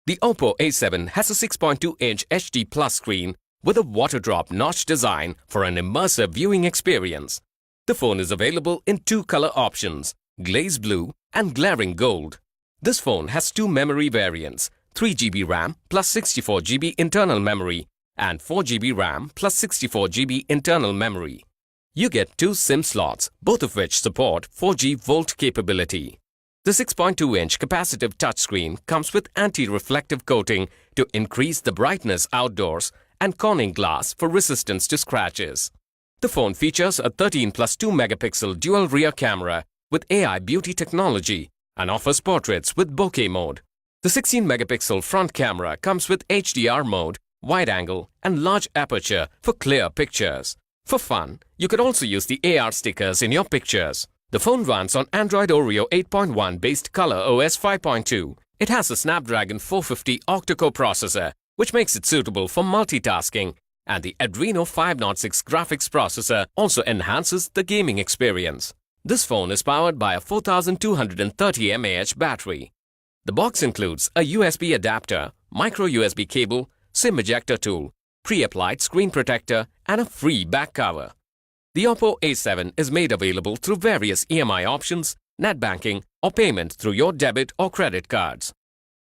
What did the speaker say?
The Oppo A7 has a 6.2-inch HD Plus screen with a water drop notch design for an immersive viewing experience. The phone is available in two color options, glaze blue and glaring gold. This phone has two memory variants, 3GB RAM plus 64GB internal memory and 4GB RAM plus 64GB internal memory. You get two SIM slots, both of which support 4G Volt capability. The 6.2-inch capacitive touchscreen comes with anti-reflective coating to increase the brightness outdoors and Corning glass for resistance to scratches. The phone features a 13+2 megapixel dual rear camera with AI beauty technology and offers portraits with bokeh mode. The 16-megapixel front camera comes with HDR mode, wide angle and large aperture for clear pictures. For fun, you could also use the AR stickers in your pictures. The phone runs on Android Oreo 8.1 based Color OS 5.2. It has a Snapdragon 450 octa-core processor, which makes it suitable for multitasking, and the Adreno 506 graphics processor also enhances the gaming experience. This phone is powered by a 4230 mAh battery. The box includes a USB adapter, micro USB cable, SIM ejector tool, pre-applied screen protector, and a free back cover. The Oppo A7 is made available through various EMI options, net banking, or payment through your debit or credit cards.